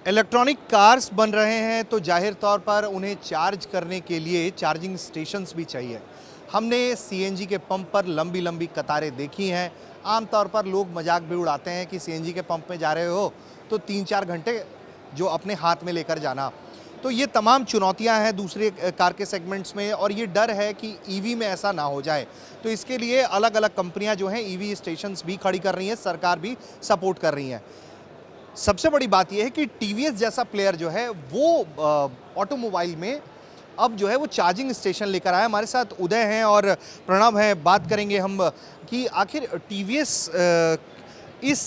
Electronic cars बन रहे हैं तो जाहिर तौर पर उन्हें चार्ज करने के लिए चार्जिंग स्टेशंस भी चाहिए। हमने सीएनजी के पंप पर लंबी लंबी कतारें देखी हैं। आमतौर पर लोग मजाक भी उड़ाते हैं कि सीएनजी के पंप में जा रहे हो तो 3-4 घंटे जो अपने हाथ में लेकर जाना। तो ये तमाम चुनौतियां हैं दूसरे कार के सेगमेंट्स में, और ये डर है कि ईवी में ऐसा ना हो जाए। तो इसके लिए अलग अलग कंपनियां जो हैं ईवी स्टेशंस भी खड़ी कर रही हैं, सरकार भी सपोर्ट कर रही है। सबसे बड़ी बात यह है कि टीवीएस जैसा प्लेयर जो है वो ऑटोमोबाइल में अब जो है वो चार्जिंग स्टेशन लेकर आया। हमारे साथ उदय हैं और प्रणव हैं। बात करेंगे हम कि आखिर टीवीएस इस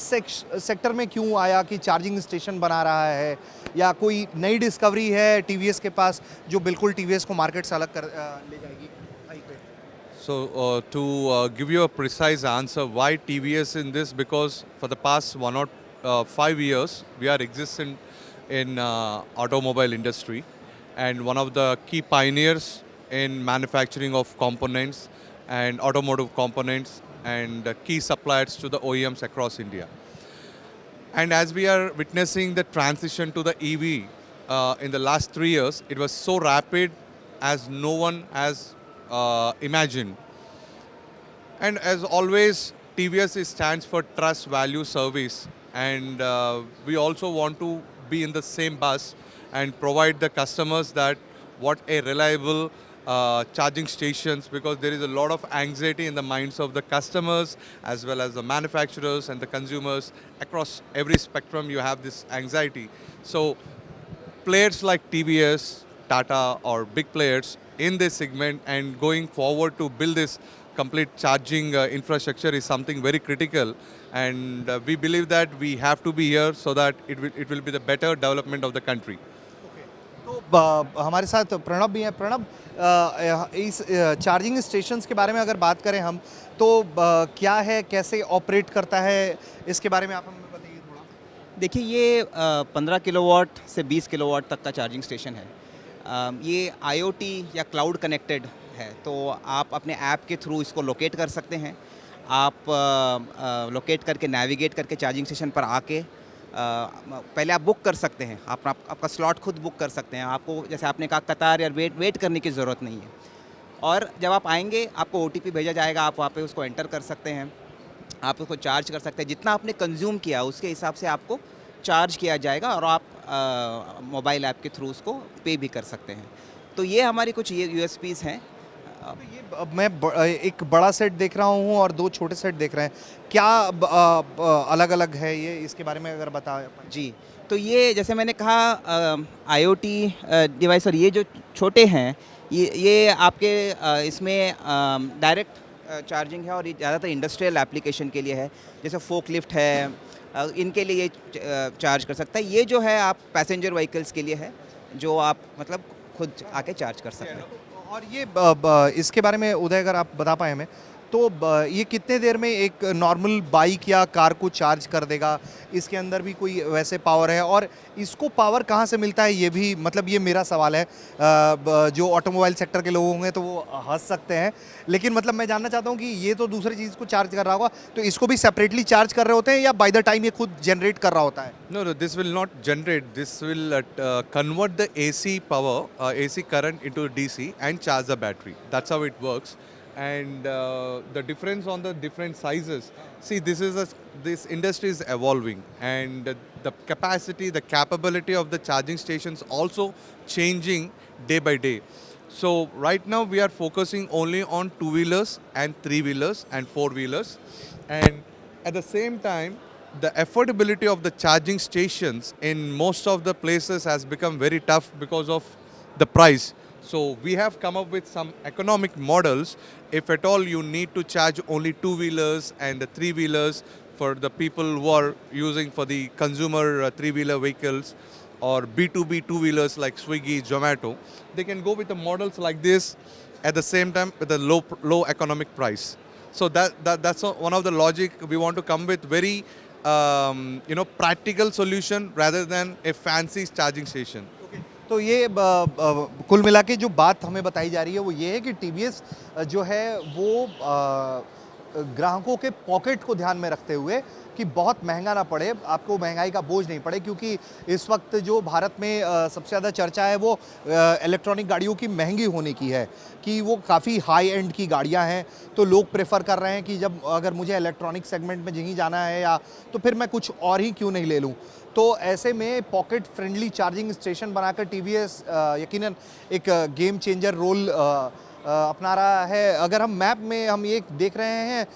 सेक्टर में क्यों आया कि चार्जिंग स्टेशन बना रहा है, या कोई नई डिस्कवरी है टीवीएस के पास जो बिल्कुल टीवीएस को मार्केट से अलग कर ले जाएगी। So to give you a precise answer, why TVS in this? Because for the past 5 years, we are existing in automobile industry, and one of the key pioneers in manufacturing of components and automotive components, and key suppliers to the OEMs across India. And as we are witnessing the transition to the EV in the last 3 years, it was so rapid as no one has imagined. And as always, TVS stands for trust, value, service, and we also want to be in the same bus and provide the customers that what a reliable charging stations, because there is a lot of anxiety in the minds of the customers as well as the manufacturers and the consumers. Across every spectrum you have this anxiety. So players like TVS, Tata, or big players in this segment and going forward to build this complete charging infrastructure is something very critical, and we believe that we have to be here so that it will be the better development of the country. तो हमारे साथ प्रणब भी हैं। प्रणब, इस charging stations के बारे में अगर बात करें हम तो क्या है, कैसे ऑपरेट करता है, इसके बारे में आप हमें बताइए थोड़ा। देखिए, ये 15 किलोवाट से 20 किलोवाट तक का चार्जिंग स्टेशन है। ये IoT या क्लाउड कनेक्टेड है, तो आप अपने ऐप के थ्रू इसको लोकेट कर सकते हैं। आप लोकेट करके नेविगेट करके चार्जिंग स्टेशन पर आके पहले आप बुक कर सकते हैं। आपका स्लॉट खुद बुक कर सकते हैं। आपको, जैसे आपने कहा, कतार या वेट करने की ज़रूरत नहीं है। और जब आप आएंगे आपको OTP भेजा जाएगा, आप वहाँ पे उसको एंटर कर सकते हैं, आप उसको चार्ज कर सकते हैं। जितना आपने कंज्यूम किया उसके हिसाब से आपको चार्ज किया जाएगा, और आप मोबाइल ऐप के थ्रू उसको पे भी कर सकते हैं। तो ये हमारी कुछ USPs हैं। तो ये मैं एक बड़ा सेट देख रहा हूँ और 2 छोटे सेट देख रहे हैं, क्या अलग अलग है ये, इसके बारे में अगर बताएं। जी, तो ये जैसे मैंने कहा IoT डिवाइस, और ये जो छोटे हैं ये आपके इसमें डायरेक्ट चार्जिंग है, और ये ज़्यादातर इंडस्ट्रियल एप्लीकेशन के लिए है। जैसे फोक लिफ्ट है, इनके लिए ये चार्ज कर सकता है। ये जो है आप पैसेंजर व्हीकल्स के लिए है, जो आप मतलब खुद आके चार्ज कर सकते हैं। और ये इसके बारे में उदय अगर आप बता पाए हमें, तो ये कितने देर में एक नॉर्मल बाइक या कार को चार्ज कर देगा? इसके अंदर भी कोई वैसे पावर है, और इसको पावर कहाँ से मिलता है, ये भी मतलब ये मेरा सवाल है। जो ऑटोमोबाइल सेक्टर के लोग होंगे तो वो हंस सकते हैं, लेकिन मतलब मैं जानना चाहता हूँ कि ये तो दूसरी चीज़ को चार्ज कर रहा होगा, तो इसको भी सेपरेटली चार्ज कर रहे होते हैं या बाय द टाइम ये खुद जनरेट कर रहा होता है? No, this will not generate. This will convert the AC power, AC current into DC and charge the battery. That's how it works. And the difference on the different sizes. See, this industry is evolving, and the capacity, the capability of the charging stations also changing day by day. So right now we are focusing only on 2-wheelers and 3-wheelers and 4-wheelers, and at the same time, the affordability of the charging stations in most of the places has become very tough because of the price. So we have come up with some economic models. If at all you need to charge only 2-wheelers and the 3-wheelers for the people who are using for the consumer 3-wheeler vehicles, or B2B 2-wheelers like Swiggy, Zomato, they can go with the models like this at the same time with a low economic price. So that's one of the logic we want to come with, very practical solution rather than a fancy charging station. तो ये कुल मिला के जो बात हमें बताई जा रही है वो ये है कि टीवीएस जो है वो ग्राहकों के पॉकेट को ध्यान में रखते हुए कि बहुत महंगा ना पड़े, आपको महंगाई का बोझ नहीं पड़े, क्योंकि इस वक्त जो भारत में सबसे ज़्यादा चर्चा है वो इलेक्ट्रॉनिक गाड़ियों की महंगी होने की है, कि वो काफ़ी हाई एंड की गाड़ियां हैं। तो लोग प्रेफर कर रहे हैं कि जब अगर मुझे इलेक्ट्रॉनिक सेगमेंट में कहीं जाना है या तो फिर मैं कुछ और ही क्यों नहीं ले लूं। तो ऐसे में पॉकेट फ्रेंडली चार्जिंग स्टेशन बनाकर टीवीएस यकीनन एक गेम चेंजर रोल अपना रहा है। अगर हम मैप में हम ये देख रहे हैं,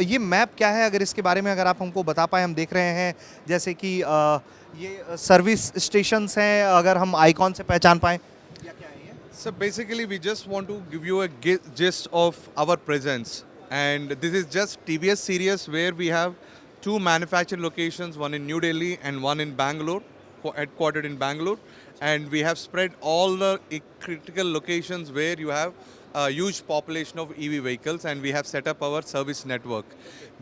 ये मैप क्या है, अगर इसके बारे में अगर आप हमको बता पाएँ। हम देख रहे हैं जैसे कि ये सर्विस स्टेशंस हैं, अगर हम आइकॉन से पहचान पाएँ। So basically, we just want to give you a gist of our presence, and this is just TVS Sirius, where we have 2 manufacturing locations, one in New Delhi and one in Bangalore, headquartered in Bangalore, and we have spread all the critical locations where you have a huge population of EV vehicles, and we have set up our service network.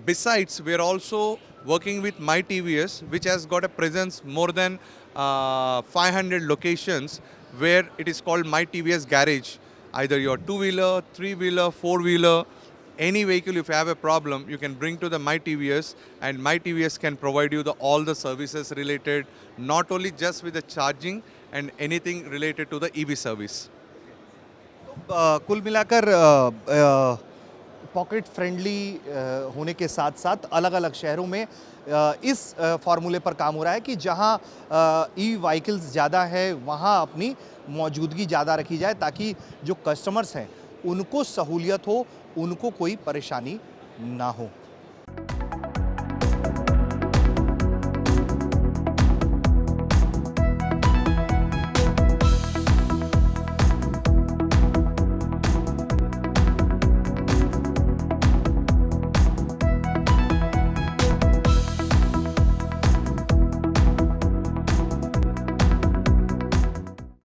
Besides, we are also working with My TVS, which has got a presence more than 500 locations, where it is called My TVS Garage. Either your 2-wheeler, 3-wheeler, 4-wheeler, any vehicle, if you have a problem, you can bring to the My TVS, and My TVS can provide you all the services related, not only just with the charging and anything related to the EV service. कुल मिलाकर pocket friendly होने के साथ साथ अलग अलग शहरों में इस फार्मूले पर काम हो रहा है कि जहां ई व्हीकल्स ज़्यादा है वहां अपनी मौजूदगी ज़्यादा रखी जाए, ताकि जो कस्टमर्स हैं उनको सहूलियत हो, उनको कोई परेशानी ना हो।